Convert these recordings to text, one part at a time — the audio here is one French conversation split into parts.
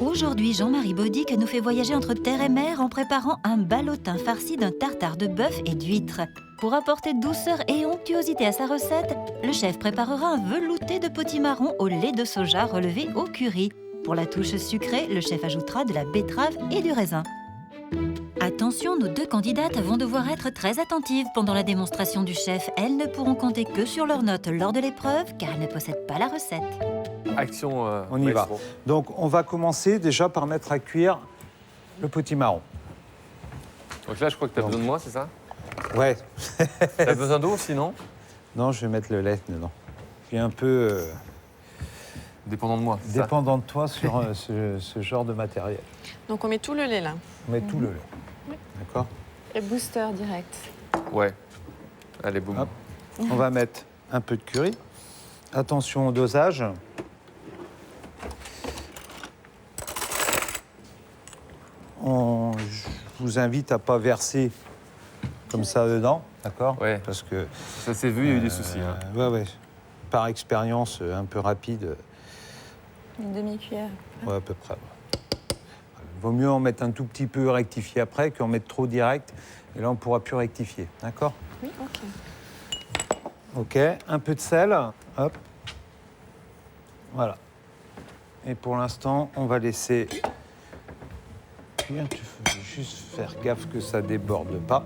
Aujourd'hui, Jean-Marie Baudic nous fait voyager entre terre et mer en préparant un ballotin farci d'un tartare de bœuf et d'huîtres. Pour apporter douceur et onctuosité à sa recette, le chef préparera un velouté de potimarron au lait de soja relevé au curry. Pour la touche sucrée, le chef ajoutera de la betterave et du raisin. Attention, nos deux candidates vont devoir être très attentives pendant la démonstration du chef. Elles ne pourront compter que sur leurs notes lors de l'épreuve, car elles ne possèdent pas la recette. Action, On y va. maestro. Donc, on va commencer déjà par mettre à cuire le potimarron. Donc là, je crois que tu as Donc. besoin de moi, c'est ça? Ouais. Tu as besoin d'eau, sinon? Non, je vais mettre le lait dedans. Je suis un peu Dépendant de moi, c'est ça? dépendant de toi sur ce genre de matériel. Donc on met tout le lait là. On met tout le lait. D'accord. Et booster direct. Ouais. Allez, boum. Hop. On va mettre un peu de curry. Attention au dosage. Je vous invite à ne pas verser comme ça dedans, d'accord? Ouais. Parce que, Ça s'est vu, il y a eu des soucis. Hein. ouais. Par expérience un peu rapide, Une demi-cuillère. ouais, à peu près. Il vaut mieux en mettre un tout petit peu rectifié après qu'en mettre trop direct. Et là, on ne pourra plus rectifier, d'accord? Oui, ok. Ok, un peu de sel, hop. Voilà. Et pour l'instant, on va laisser cuire. Tu faut juste faire gaffe que ça déborde pas.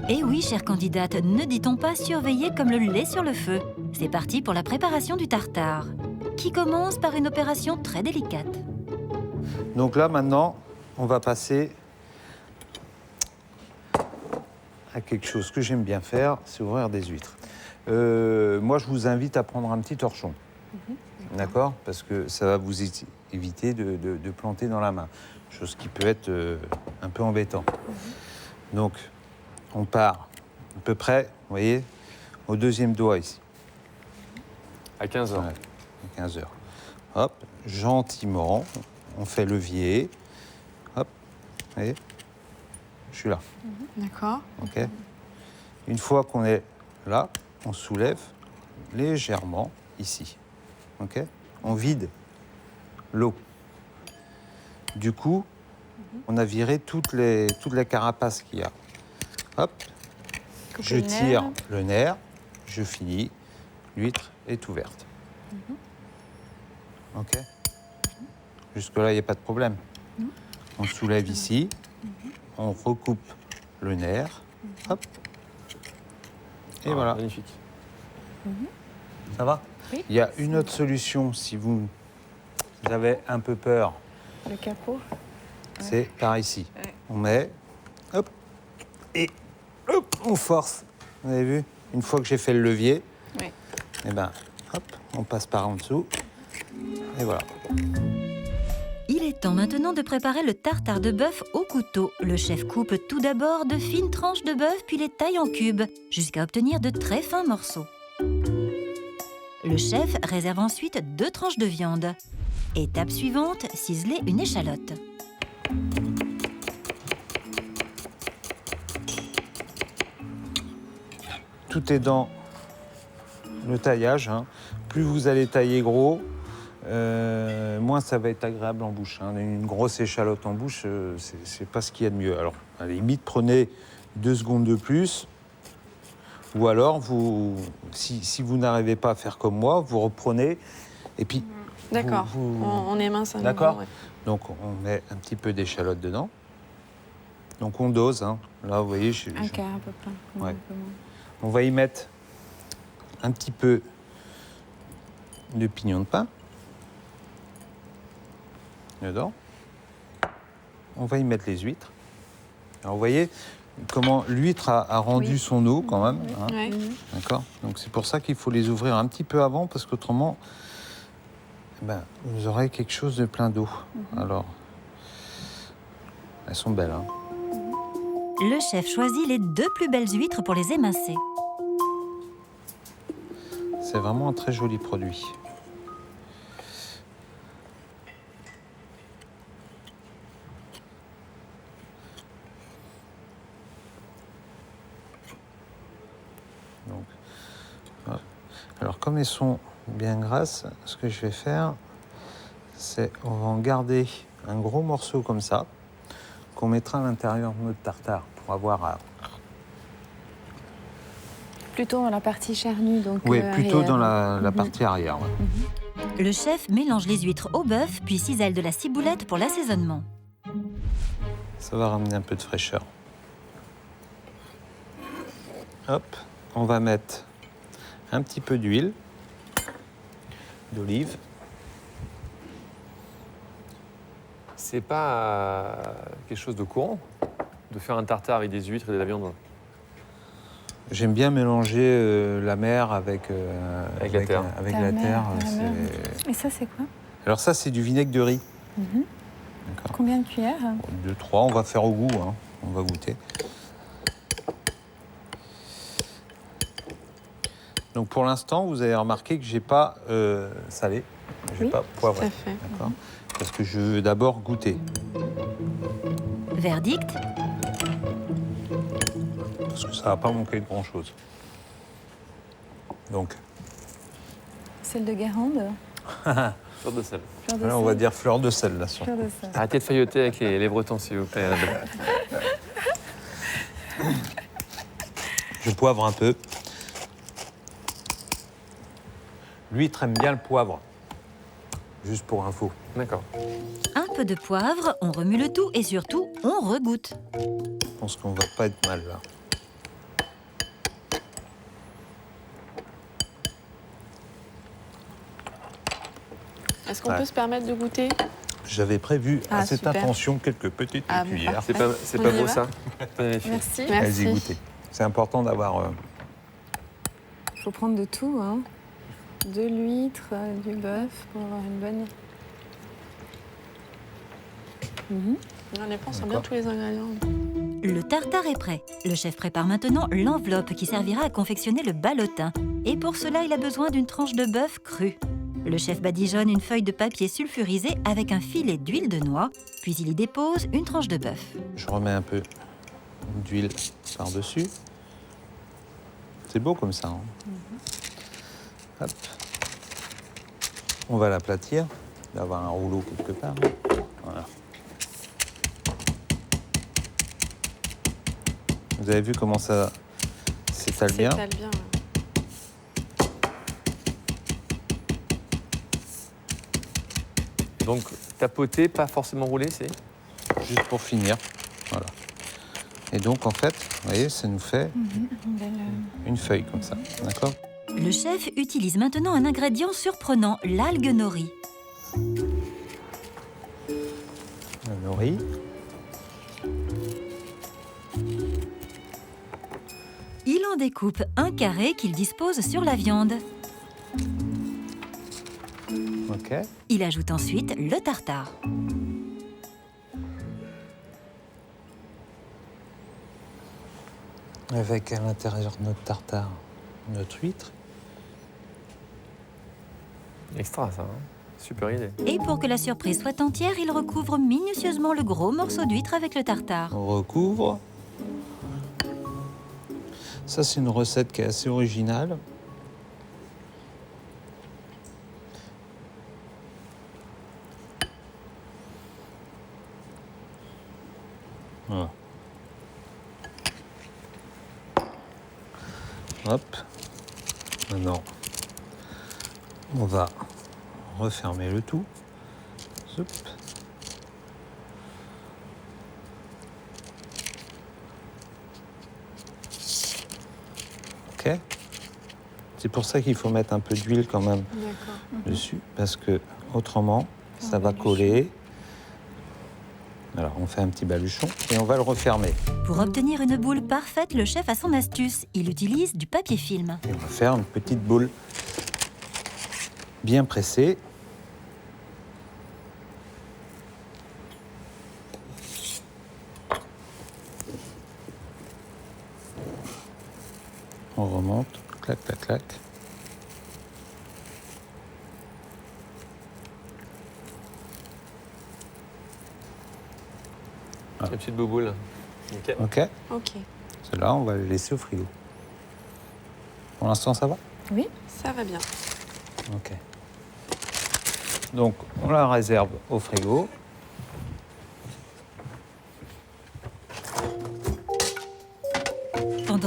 Et oui, chère candidate, ne dit-on pas surveiller comme le lait sur le feu? C'est parti pour la préparation du tartare, qui commence par une opération très délicate. Donc là, maintenant, on va passer à quelque chose que j'aime bien faire, c'est ouvrir des huîtres. Moi, je vous invite à prendre un petit torchon. D'accord? Parce que ça va vous éviter de planter dans la main. Chose qui peut être un peu embêtant. Donc, on part à peu près, vous voyez, au deuxième doigt ici. À 15 heures. Ouais, à 15 heures. Hop, gentiment, on fait levier. Hop, vous voyez, je suis là. D'accord. Ok. Une fois qu'on est là, on soulève légèrement ici. Ok. On vide l'eau. Du coup, on a viré toute la carapace qu'il y a. Hop. Couper Je le tire nerf. le nerf, je finis, l'huître est ouverte. Ok. Jusque-là, il n'y a pas de problème. On soulève ici, on recoupe le nerf, hop. Et voilà. Magnifique. Ça va? Oui. Il y a une autre solution si vous avez un peu peur, Le capot. c'est par ici. Ouais. On met, hop, et hop, on force. Vous avez vu? Une fois que j'ai fait le levier, Oui. et ben, hop, on passe par en dessous. Et voilà. Il est temps maintenant de préparer le tartare de bœuf au couteau. Le chef coupe tout d'abord de fines tranches de bœuf, puis les taille en cubes, jusqu'à obtenir de très fins morceaux. Le chef réserve ensuite 2 tranches de viande. Étape suivante, ciseler une échalote. Tout est dans le taillage, hein. Plus vous allez tailler gros, moins ça va être agréable en bouche, hein. Une grosse échalote en bouche, c'est pas ce qu'il y a de mieux. Alors, à la limite, prenez 2 secondes de plus. Ou alors, si vous n'arrivez pas à faire comme moi, vous reprenez et puis... D'accord. vous- On émince à nouveau. D'accord. Ouais. Donc, on met un petit peu d'échalote dedans. Donc, on dose, hein. Là, vous voyez, Un quart à peu près. Ouais. Un peu moins. on va y mettre un petit peu de pignon de pain dedans. On va y mettre les huîtres. Alors, vous voyez comment l'huître a rendu Oui. son eau quand même, hein. Ouais. D'accord. Donc c'est pour ça qu'il faut les ouvrir un petit peu avant, parce qu'autrement, ben, vous aurez quelque chose de plein d'eau. Alors, elles sont belles, hein. Le chef choisit les 2 plus belles huîtres pour les émincer. C'est vraiment un très joli produit. Donc, voilà. Alors, comme elles sont bien grasses, ce que je vais faire, c'est on va en garder un gros morceau comme ça, qu'on mettra à l'intérieur de notre tartare pour avoir à... Plutôt dans la partie charnue, donc. Oui, plutôt arrière. dans la partie arrière. Ouais. Le chef mélange les huîtres au bœuf, puis cisèle de la ciboulette pour l'assaisonnement. Ça va ramener un peu de fraîcheur. Hop, on va mettre un petit peu d'huile d'olive. C'est pas quelque chose de courant de faire un tartare avec des huîtres et de la viande. J'aime bien mélanger la mer avec, Avec la terre. Avec La la mer, terre. la c'est- mer. Et ça, c'est quoi? Alors ça, c'est du vinaigre de riz. Mhm. D'accord. Combien de cuillères? 2, 3, on va faire au goût, hein. On va goûter. Donc pour l'instant, vous avez remarqué que j'ai pas salé, j'ai Oui, pas Tout poivré, à fait. d'accord. Parce que je veux d'abord goûter, Verdict, parce que ça va pas manquer de grand chose. Donc, Celle de Guérande? Fleur de sel. Fleur de là, on sel. va dire fleur de sel là. Fleur de sel. Arrêtez de failloter avec les Bretons, s'il vous plaît. Annabelle. Je poivre un peu. L'huître aime bien le poivre, juste pour info. D'accord. un peu de poivre, on remue le tout et surtout, on regoute. Je pense qu'on va pas être mal là. Est-ce qu'on Ouais. peut se permettre de goûter? J'avais prévu à Ah, cette super. intention quelques petites Ah, bon, cuillères. parfait. C'est On pas y beau va ça Prenez les filles. Merci. Merci. Allez-y, goûtez. C'est important d'avoir... Il faut prendre de tout, hein. De l'huître, du bœuf pour avoir une bonne. On les prend, on sent bien D'accord. tous les ingrédients. Le tartare est prêt. Le chef prépare maintenant l'enveloppe qui servira à confectionner le ballotin. Et pour cela, il a besoin d'une tranche de bœuf crue. Le chef badigeonne une feuille de papier sulfurisé avec un filet d'huile de noix, puis il y dépose une tranche de bœuf. Je remets un peu d'huile par-dessus. C'est beau comme ça. Hein. Hop. On va l'aplatir, d'avoir un rouleau quelque part. Voilà. Vous avez vu comment ça s'étale bien? S'étale bien. Donc, tapoter, pas forcément rouler, c'est Juste pour finir. Voilà. Et donc, en fait, vous voyez, ça nous fait une feuille comme ça. D'accord? Le chef utilise maintenant un ingrédient surprenant, l'algue nori. Le nori. Il en découpe un carré qu'il dispose sur la viande. OK. Il ajoute ensuite le tartare. Avec à l'intérieur de notre tartare, notre huître. extra ça. Hein. Super idée. Et pour que la surprise soit entière, il recouvre minutieusement le gros morceau d'huître avec le tartare. On recouvre. Ça, c'est une recette qui est assez originale. Voilà. Hop. Maintenant, on va refermer le tout. Zoup. Ok. C'est pour ça qu'il faut mettre un peu d'huile quand même D'accord. dessus, parce que autrement, ça va coller. Alors, on fait un petit baluchon et on va le refermer. Pour obtenir une boule parfaite, le chef a son astuce. Il utilise du papier film. Et on va faire une petite boule bien pressée. On remonte, clac, clac, clac. La petite boboule. Nickel. Ok. Ok. Cela, on va les laisser au frigo. Pour l'instant, ça va? Oui. Ça va bien. Ok. Donc, on la réserve au frigo.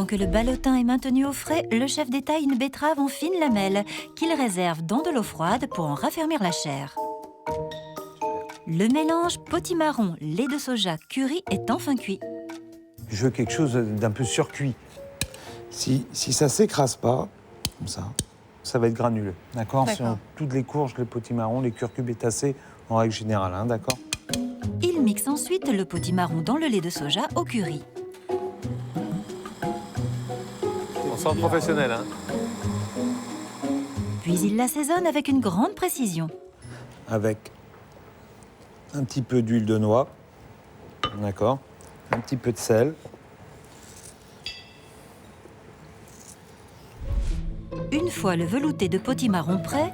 Pendant que le ballotin est maintenu au frais, le chef détaille une betterave en fines lamelles qu'il réserve dans de l'eau froide pour en raffermir la chair. Le mélange potimarron, lait de soja, curry est enfin cuit. Je veux quelque chose d'un peu surcuit. Si ça s'écrase pas, comme ça va être granuleux. D'accord. D'accord. Toutes les courges, les potimarrons, les curcubétacées, en règle générale, hein, d'accord. Il mixe ensuite le potimarron dans le lait de soja au curry. On sent professionnel, hein. Puis il l'assaisonne avec une grande précision. Avec un petit peu d'huile de noix, d'accord. Un petit peu de sel. Une fois le velouté de potimarron prêt,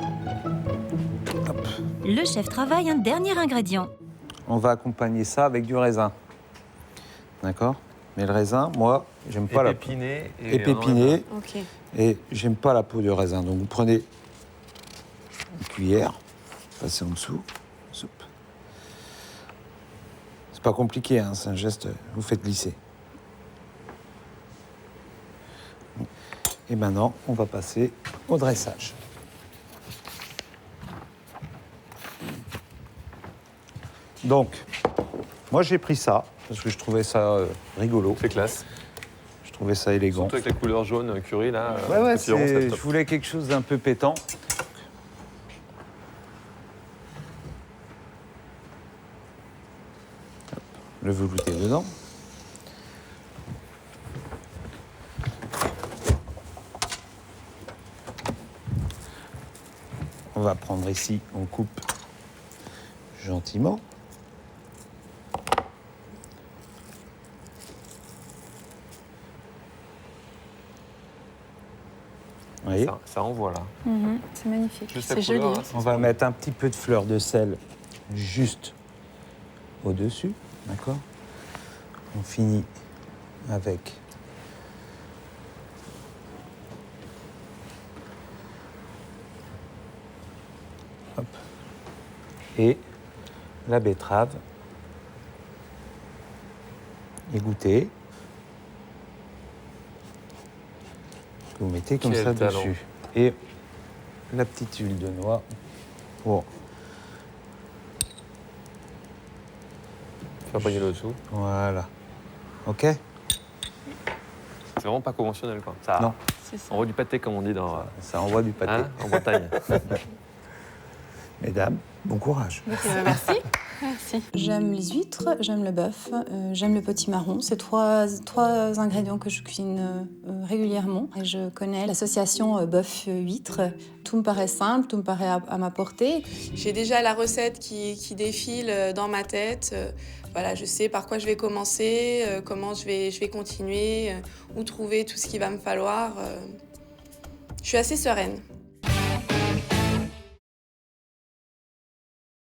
le chef travaille un dernier ingrédient. On va accompagner ça avec du raisin. D'accord. Mais le raisin, moi, j'aime pas Épiné. épiné. Ok. Et j'aime pas la peau de raisin. Donc vous prenez une cuillère, passez en dessous. Soupe. C'est pas compliqué, hein, c'est un geste, vous faites glisser. Et maintenant, on va passer au dressage. Donc, moi j'ai pris ça, parce que je trouvais ça rigolo. C'est classe. Je trouvais ça élégant. Surtout avec la couleur jaune curry, là. Ouais, pétillant, c'est je top. voulais quelque chose d'un peu pétant. Hop, le velouté dedans. On va prendre ici, on coupe gentiment. Vous voyez ? Ça envoie, là. C'est magnifique. Juste C'est la couleur, joli. là, On va mettre un petit peu de fleur de sel juste au-dessus, d'accord ? On finit avec hop. Et la betterave égouttée. Que vous mettez comme Quel ça talent. dessus. Et la petite huile de noix pour Faire briller le dessous. voilà. Ok. C'est vraiment pas conventionnel, quoi. Ça, Non. C'est ça. On voit du pâté, comme on dit dans, Ça envoie du pâté. hein, en Bretagne. Mesdames, bon courage. Merci. Merci. J'aime les huîtres, j'aime le bœuf, j'aime le potimarron. C'est trois ingrédients que je cuisine régulièrement. Et je connais l'association bœuf-huître. Tout me paraît simple, tout me paraît à ma portée. J'ai déjà la recette qui défile dans ma tête. Voilà, je sais par quoi je vais commencer, comment je vais continuer, où trouver tout ce qu'il va me falloir. Je suis assez sereine.